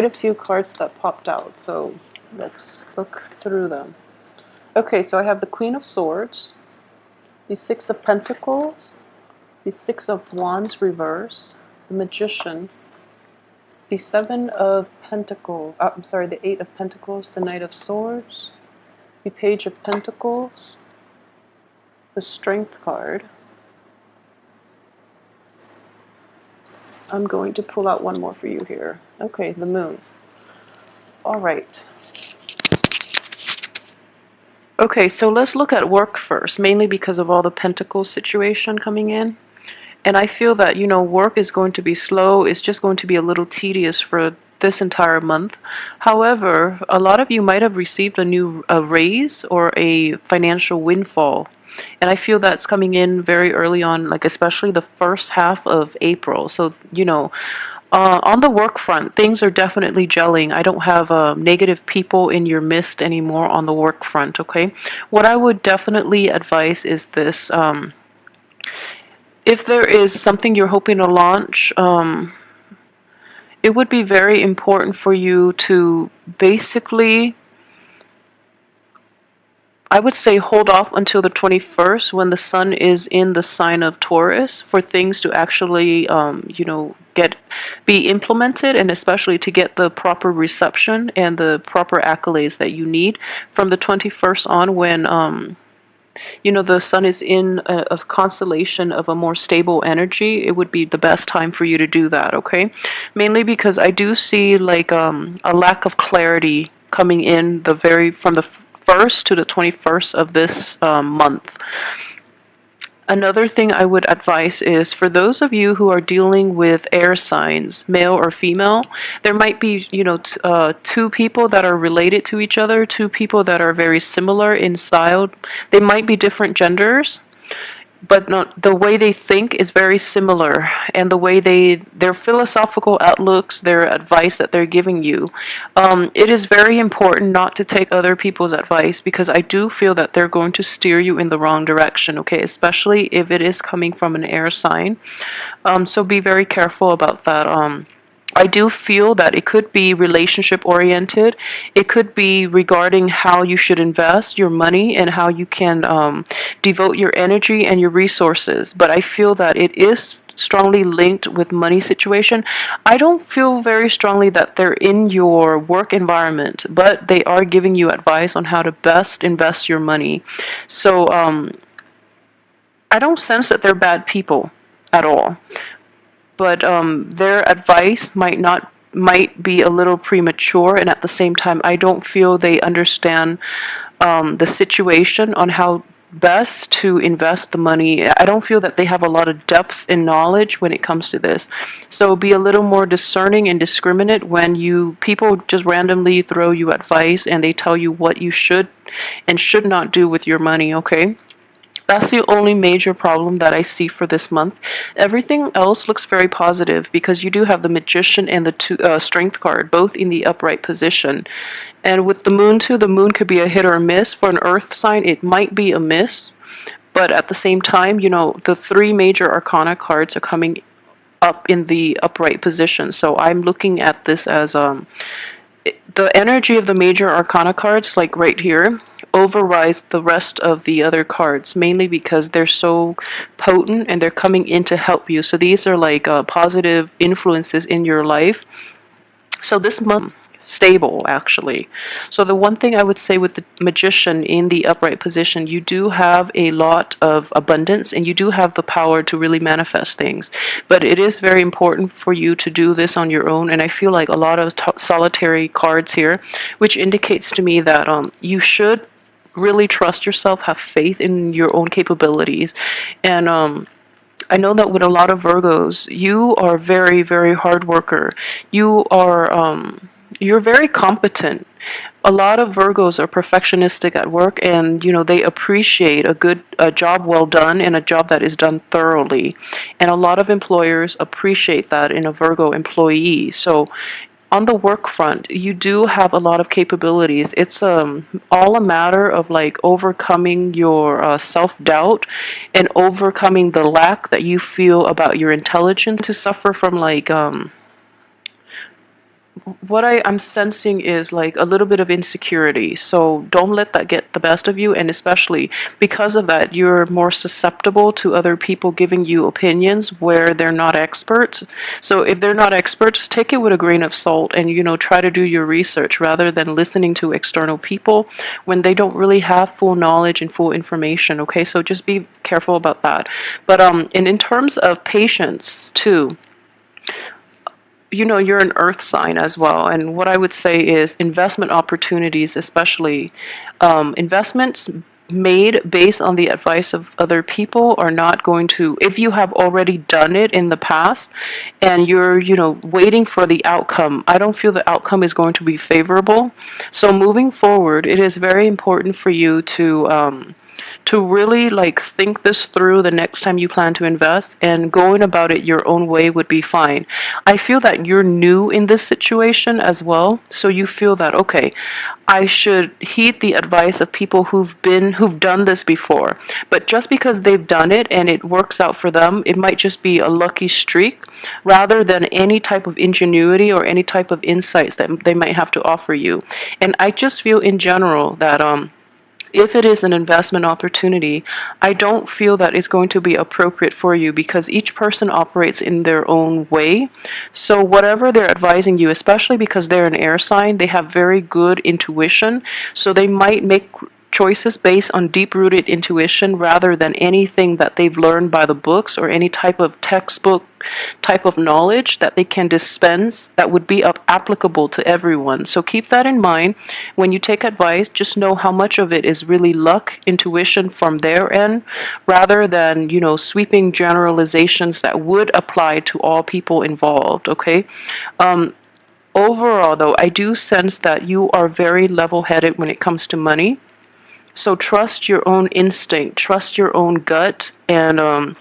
quite a few cards that popped out, so let's look through them. Okay, so I have the Queen of Swords, the Six of Pentacles, the Six of Wands reverse, the Magician, the Seven of Pentacles, I'm sorry, the Eight of Pentacles, the Knight of Swords, the Page of Pentacles, the Strength card. I'm going to pull out one more for you here. Okay, the Moon. All right. Okay, so let's look at work first, mainly because of all the Pentacles situation coming in. And I feel that, you know, work is going to be slow. It's just going to be a little tedious for this entire month. However, a lot of you might have received a raise or a financial windfall. And I feel that's coming in very early on, like especially the first half of April. So, you know, on the work front, things are definitely gelling. I don't have negative people in your midst anymore on the work front, okay? What I would definitely advise is this. If there is something you're hoping to launch, it would be very important for you to basically, I would say, hold off until the 21st when the sun is in the sign of Taurus for things to actually, you know, be implemented, and especially to get the proper reception and the proper accolades that you need from the 21st on, when you know, the sun is in a constellation of a more stable energy. It would be the best time for you to do that, okay? Mainly because I do see like a lack of clarity coming in from the 1st to the 21st of this month. Another thing I would advise is for those of you who are dealing with air signs, male or female, there might be, you know, two people that are related to each other, two people that are very similar in style. They might be different genders, but not, the way they think is very similar, and the way their philosophical outlooks, their advice that they're giving you, it is very important not to take other people's advice, because I do feel that they're going to steer you in the wrong direction, okay, especially if it is coming from an air sign. So be very careful about that. I do feel that it could be relationship oriented. It could be regarding how you should invest your money and how you can devote your energy and your resources. But I feel that it is strongly linked with money situation. I don't feel very strongly that they're in your work environment, but they are giving you advice on how to best invest your money. So I don't sense that they're bad people at all, but their advice might be a little premature, and at the same time I don't feel they understand the situation on how best to invest the money. I don't feel that they have a lot of depth and knowledge when it comes to this. So be a little more discerning and discriminate when people just randomly throw you advice and they tell you what you should and should not do with your money, okay? That's the only major problem that I see for this month. Everything else looks very positive because you do have the Magician and the Strength card, both in the upright position. And with the Moon too, the Moon could be a hit or a miss. For an Earth sign, it might be a miss. But at the same time, you know, the three major Arcana cards are coming up in the upright position. So I'm looking at this as the energy of the major Arcana cards, like right here, overrides the rest of the other cards, mainly because they're so potent and they're coming in to help you. So these are like positive influences in your life. So this month, stable actually. So the one thing I would say with the Magician in the upright position, you do have a lot of abundance and you do have the power to really manifest things, but it is very important for you to do this on your own. And I feel like a lot of solitary cards here, which indicates to me that you should really trust yourself, have faith in your own capabilities. And I know that with a lot of Virgos, you are very, very hard worker. You're very competent. A lot of Virgos are perfectionistic at work, and you know, they appreciate a job well done and a job that is done thoroughly. And a lot of employers appreciate that in a Virgo employee. So on the work front, you do have a lot of capabilities. It's all a matter of like overcoming your self-doubt and overcoming the lack that you feel about your intelligence, to suffer from like what I'm sensing is like a little bit of insecurity. So don't let that get the best of you. And especially because of that, you're more susceptible to other people giving you opinions where they're not experts. So if they're not experts, take it with a grain of salt and, try to do your research rather than listening to external people when they don't really have full knowledge and full information. Okay, so just be careful about that. But and in terms of patience too, you're an earth sign as well. And what I would say is investment opportunities, especially investments made based on the advice of other people, are not going to, if you have already done it in the past and you're, waiting for the outcome, I don't feel the outcome is going to be favorable. So moving forward, it is very important for you to really like think this through the next time you plan to invest, and going about it your own way would be fine. I feel that you're new in this situation as well, so you feel that okay, I should heed the advice of people who've done this before. But just because they've done it and it works out for them, it might just be a lucky streak rather than any type of ingenuity or any type of insights that they might have to offer you. And I just feel in general that if it is an investment opportunity, I don't feel that it's going to be appropriate for you because each person operates in their own way. So whatever they're advising you, especially because they're an air sign, they have very good intuition. So they might make choices based on deep-rooted intuition rather than anything that they've learned by the books or any type of textbook type of knowledge that they can dispense that would be applicable to everyone. So keep that in mind when you take advice. Just know how much of it is really luck, intuition from their end, rather than sweeping generalizations that would apply to all people involved. Okay. Overall, though, I do sense that you are very level-headed when it comes to money. So trust your own instinct, trust your own gut, and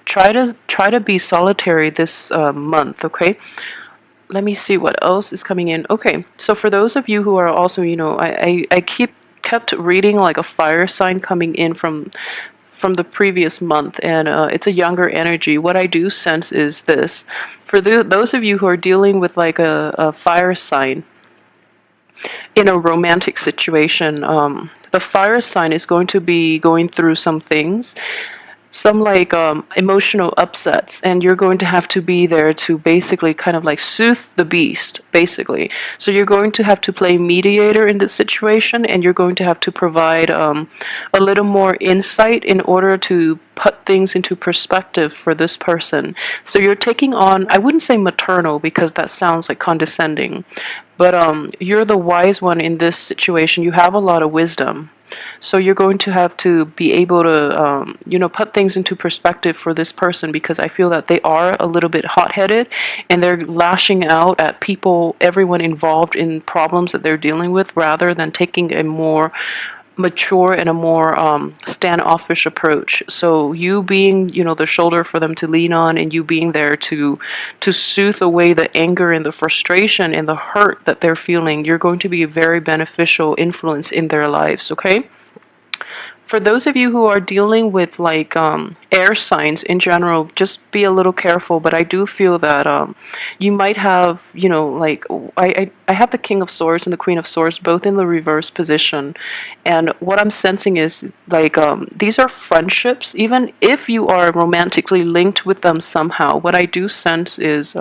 try to be solitary this month. Okay. Let me see what else is coming in. Okay, so for those of you who are also, I kept reading like a fire sign coming in from the previous month, and it's a younger energy. What I do sense is this: for those of you who are dealing with like a fire sign in a romantic situation, the fire sign is going to be going through some things, some like emotional upsets, and you're going to have to be there to basically kind of like soothe the beast, basically. So you're going to have to play mediator in this situation, and you're going to have to provide a little more insight in order to put things into perspective for this person. So you're taking on, I wouldn't say maternal because that sounds like condescending, but you're the wise one in this situation. You have a lot of wisdom. So you're going to have to be able to, put things into perspective for this person, because I feel that they are a little bit hot-headed and they're lashing out at people, everyone involved in problems that they're dealing with, rather than taking a more mature and a more standoffish approach. So you being, the shoulder for them to lean on, and you being there to soothe away the anger and the frustration and the hurt that they're feeling, you're going to be a very beneficial influence in their lives. Okay. For those of you who are dealing with like air signs in general, just be a little careful. But I do feel that you might have, like I have the King of Swords and the Queen of Swords both in the reverse position, and what I'm sensing is like these are friendships. Even if you are romantically linked with them somehow, what I do sense is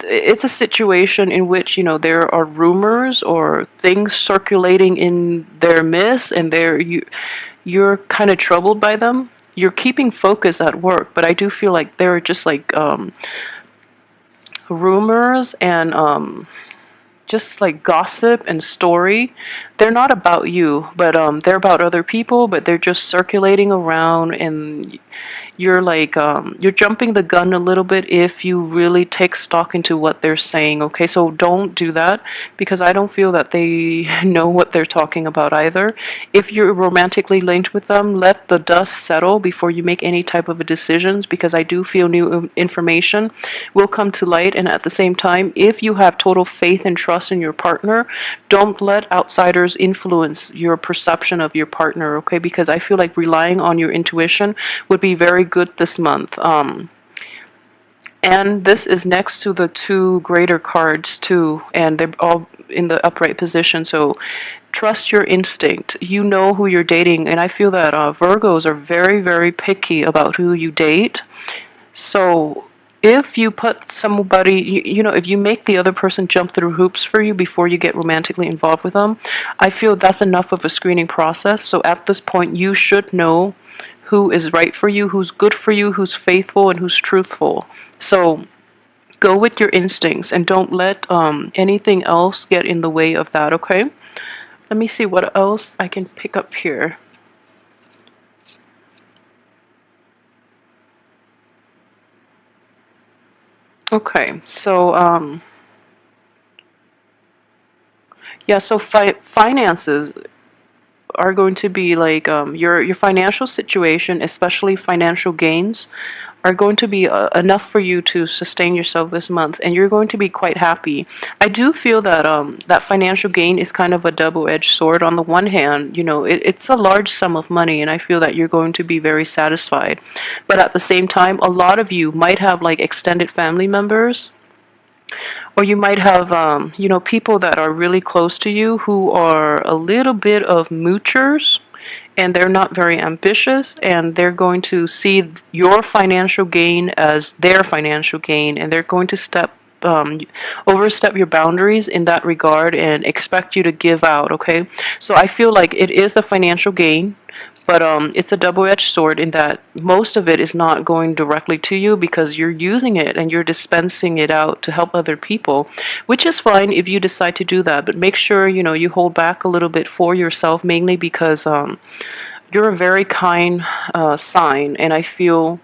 it's a situation in which there are rumors or things circulating in their midst, and you're kind of troubled by them. You're keeping focus at work, but I do feel like there are just like rumors and just like gossip and story. They're not about you, but they're about other people, but they're just circulating around, and you're like you're jumping the gun a little bit if you really take stock into what they're saying. Okay, so don't do that, because I don't feel that they know what they're talking about either. If you're romantically linked with them, let the dust settle before you make any type of decisions, because I do feel new information will come to light. And at the same time, if you have total faith and trust in your partner, don't let outsiders influence your perception of your partner. Okay, because I feel like relying on your intuition would be very good this month. And this is next to the two greater cards too, and they're all in the upright position. So trust your instinct. You know who you're dating, and I feel that Virgos are very, very picky about who you date. So if you put somebody, if you make the other person jump through hoops for you before you get romantically involved with them, I feel that's enough of a screening process. So at this point, you should know who is right for you, who's good for you, who's faithful, and who's truthful. So go with your instincts and don't let anything else get in the way of that, okay? Let me see what else I can pick up here. Okay, so yeah, so finances are going to be like your financial situation, especially financial gains, are going to be enough for you to sustain yourself this month, and you're going to be quite happy. I do feel that that financial gain is kind of a double-edged sword. On the one hand, it's a large sum of money, and I feel that you're going to be very satisfied. But at the same time, a lot of you might have like extended family members, or you might have, people that are really close to you who are a little bit of moochers, and they're not very ambitious, and they're going to see your financial gain as their financial gain, and they're going to um, overstep your boundaries in that regard and expect you to give out, okay? So I feel like it is a financial gain, but it's a double-edged sword in that most of it is not going directly to you because you're using it and you're dispensing it out to help other people, which is fine if you decide to do that. But make sure you hold back a little bit for yourself, mainly because you're a very kind sign, and I feel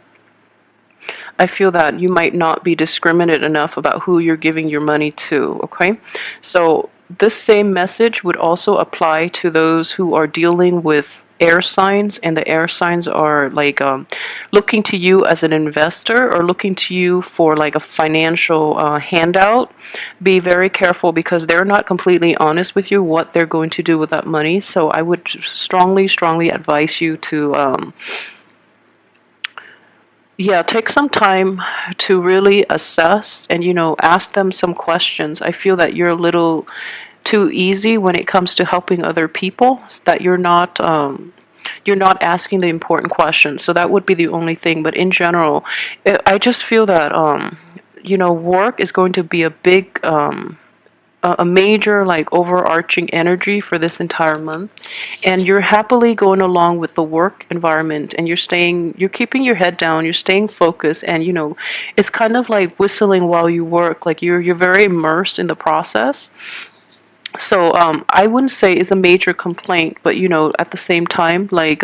that you might not be discriminate enough about who you're giving your money to, okay? So this same message would also apply to those who are dealing with air signs, and the air signs are like looking to you as an investor or looking to you for like a financial handout. Be very careful because they're not completely honest with you what they're going to do with that money. So I would strongly, strongly advise you to yeah, take some time to really assess and, ask them some questions. I feel that you're a little too easy when it comes to helping other people, that you're not asking the important questions. So that would be the only thing. But in general, I just feel that, work is going to be a big, a major like overarching energy for this entire month, and you're happily going along with the work environment, and you're keeping your head down, you're staying focused, and it's kind of like whistling while you work, like you're very immersed in the process. So I wouldn't say it's a major complaint, but at the same time, like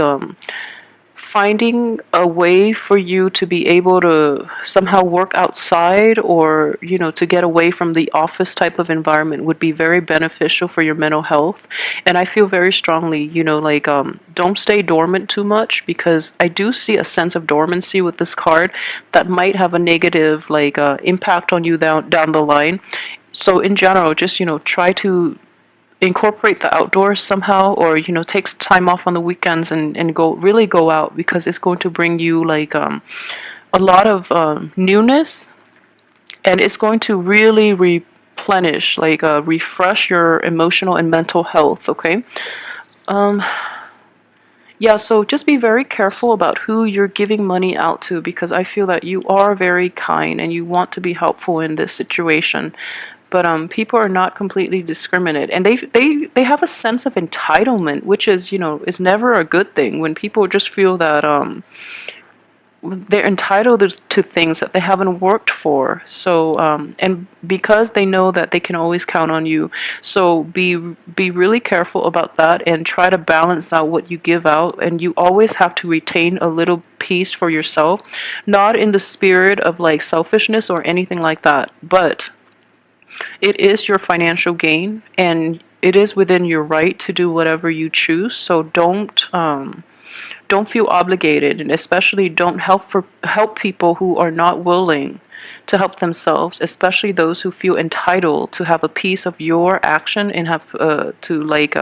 finding a way for you to be able to somehow work outside, or to get away from the office type of environment would be very beneficial for your mental health. And I feel very strongly, like don't stay dormant too much, because I do see a sense of dormancy with this card that might have a negative like impact on you down the line. So in general, just try to incorporate the outdoors somehow, or take some time off on the weekends and go out, because it's going to bring you like a lot of newness, and it's going to really replenish, like refresh your emotional and mental health, okay? um yeah, so just be very careful about who you're giving money out to, because I feel that you are very kind and you want to be helpful in this situation. But people are not completely discriminate, and they have a sense of entitlement, which is never a good thing. When people just feel that they're entitled to things that they haven't worked for. So and because they know that they can always count on you, so be really careful about that, and try to balance out what you give out, and you always have to retain a little piece for yourself, not in the spirit of like selfishness or anything like that, but it is your financial gain, and it is within your right to do whatever you choose. So don't feel obligated, and especially don't help people who are not willing to help themselves, especially those who feel entitled to have a piece of your action and have to like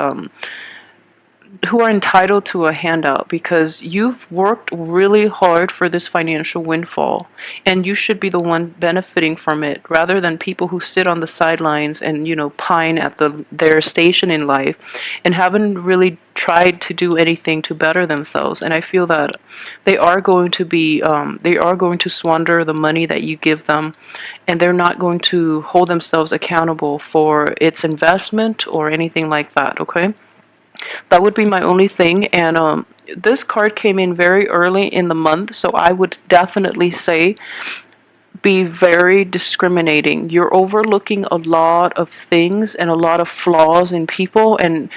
who are entitled to a handout, because you've worked really hard for this financial windfall, and you should be the one benefiting from it, rather than people who sit on the sidelines and, pine at their station in life and haven't really tried to do anything to better themselves. And I feel that they are going to squander the money that you give them, and they're not going to hold themselves accountable for its investment or anything like that. Okay, that would be my only thing. And this card came in very early in the month, so I would definitely say be very discriminating. You're overlooking a lot of things and a lot of flaws in people. And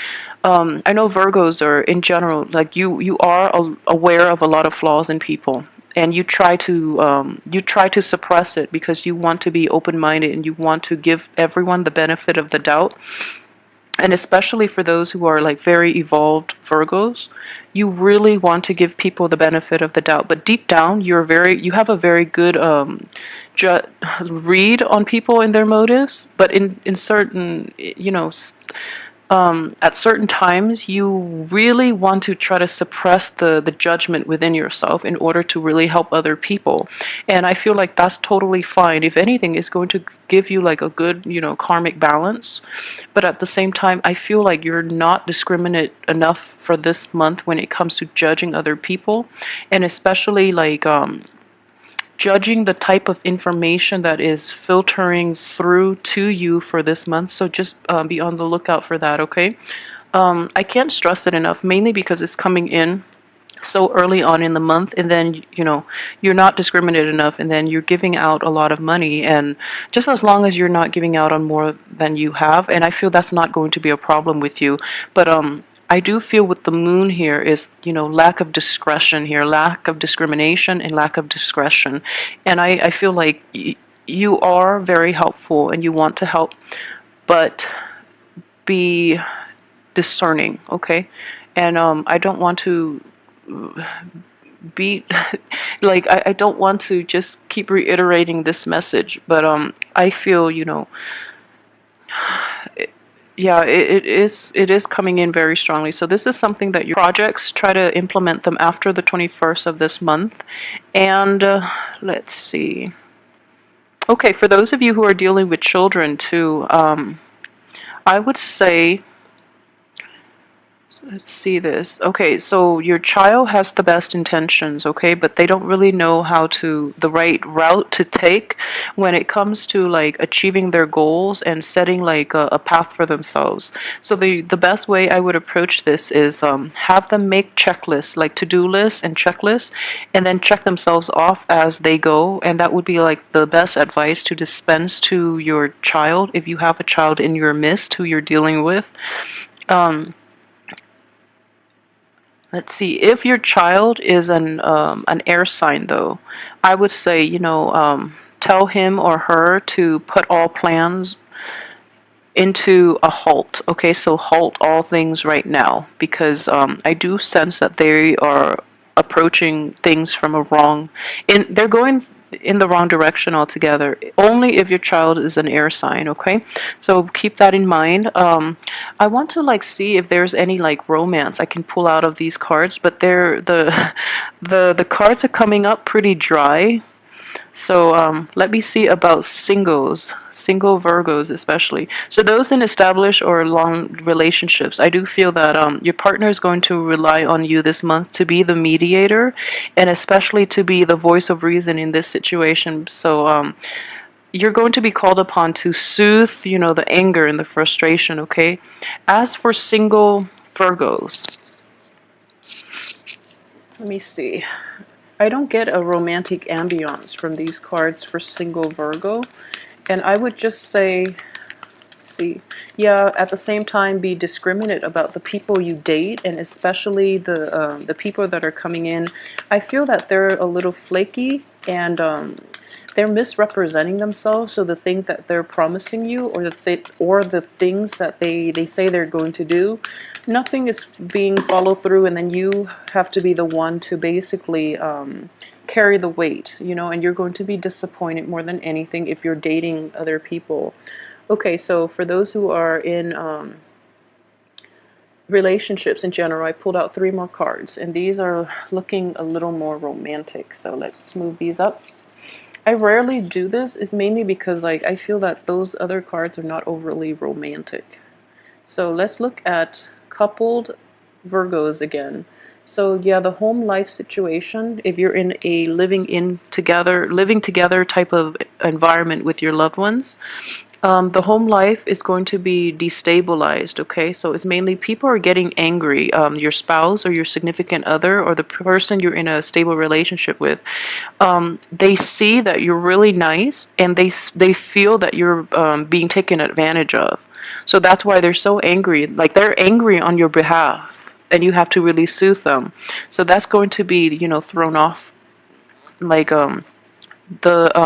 I know Virgos are, in general, like you are aware of a lot of flaws in people, and you try to suppress it because you want to be open-minded and you want to give everyone the benefit of the doubt. And especially for those who are like very evolved Virgos, you really want to give people the benefit of the doubt. But deep down, you have a very good ju- read on people and their motives. But in certain, at certain times, you really want to try to suppress the judgment within yourself in order to really help other people. And I feel like that's totally fine. If anything, it's going to give you like a good, karmic balance. But at the same time, I feel like you're not discriminate enough for this month when it comes to judging other people, and especially like judging the type of information that is filtering through to you for this month. So just be on the lookout for that, okay? I can't stress it enough, mainly because it's coming in so early on in the month, and then you're not discriminated enough, and then you're giving out a lot of money. And just as long as you're not giving out on more than you have, and I feel that's not going to be a problem with you. But I do feel with the moon here is, lack of discretion here, lack of discrimination and lack of discretion. And I feel like you are very helpful and you want to help, but be discerning, okay? And I don't want to be like, I don't want to just keep reiterating this message, but I feel, yeah, it is coming in very strongly. So this is something that your projects, try to implement them after the 21st of this month. And let's see. Okay, for those of you who are dealing with children too, I would say, let's see this. Okay, so your child has the best intentions, okay, but they don't really know the right route to take when it comes to like achieving their goals and setting like a path for themselves. So the best way I would approach this is have them make checklists, like to-do lists and checklists, and then check themselves off as they go. And that would be like the best advice to dispense to your child if you have a child in your midst who you're dealing with. Let's see. If your child is an air sign, though, I would say, tell him or her to put all plans into a halt. Okay, so halt all things right now, because I do sense that they are approaching things from a they're going in the wrong direction altogether. Only if your child is an air sign, okay? So keep that in mind. I want to like see if there's any like romance I can pull out of these cards, but they're the cards are coming up pretty dry. So let me see about single Virgos especially. So those in established or long relationships, I do feel that your partner is going to rely on you this month to be the mediator, and especially to be the voice of reason in this situation. So you're going to be called upon to soothe, the anger and the frustration, okay? As for single Virgos, let me see. I don't get a romantic ambiance from these cards for single Virgo. And I would just say, see, yeah, at the same time, be discriminate about the people you date, and especially the people that are coming in. I feel that they're a little flaky, and they're misrepresenting themselves. So the things that they're promising you, or the things that they say they're going to do, nothing is being followed through, and then you have to be the one to basically carry the weight, and you're going to be disappointed more than anything if you're dating other people. Okay, so for those who are in relationships in general, I pulled out 3 more cards, and these are looking a little more romantic. So let's move these up. I rarely do this, is mainly because like I feel that those other cards are not overly romantic. So let's look at coupled Virgos again. So yeah, the home life situation, if you're in a living together type of environment with your loved ones, the home life is going to be destabilized, okay? So it's mainly people are getting angry. Your spouse or your significant other or the person you're in a stable relationship with, they see that you're really nice and they feel that you're being taken advantage of. So that's why they're so angry. Like they're angry on your behalf and you have to really soothe them. So that's going to be, thrown off like the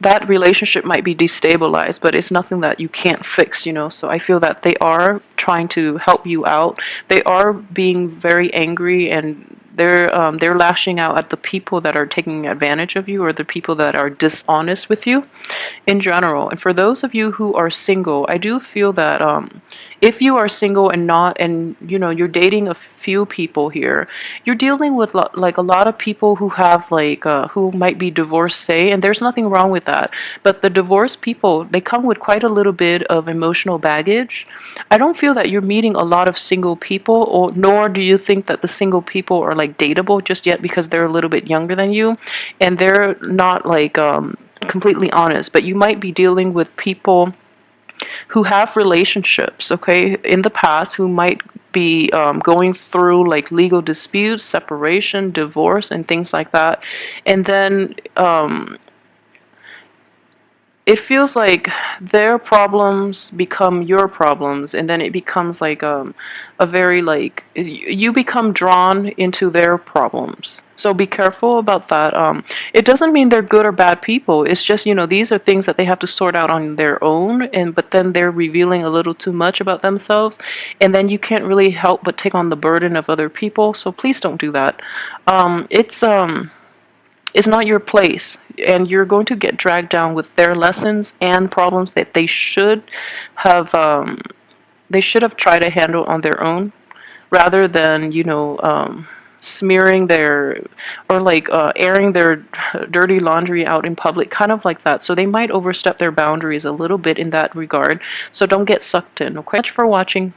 that relationship might be destabilized, but it's nothing that you can't fix. So I feel that they are trying to help you out. They are being very angry, and they're lashing out at the people that are taking advantage of you or the people that are dishonest with you in general. And for those of you who are single, I do feel that if you are single and not, and you're dating a few people here, you're dealing with like a lot of people who have like who might be divorcee, and there's nothing wrong with that. But the divorced people, they come with quite a little bit of emotional baggage. I don't feel that you're meeting a lot of single people, or nor do you think that the single people are like dateable just yet because they're a little bit younger than you, and they're not like completely honest. But you might be dealing with people who have relationships, okay, in the past, who might be going through like legal disputes, separation, divorce, and things like that. And then it feels like their problems become your problems, and then it becomes like a very like you become drawn into their problems. So be careful about that. It doesn't mean they're good or bad people. It's just these are things that they have to sort out on their own, and but then they're revealing a little too much about themselves, and then you can't really help but take on the burden of other people. So please don't do that. It's not your place, and you're going to get dragged down with their lessons and problems that they should have tried to handle on their own, rather than smearing their or like airing their dirty laundry out in public, kind of like that. So they might overstep their boundaries a little bit in that regard. So don't get sucked in. Okay, much for watching.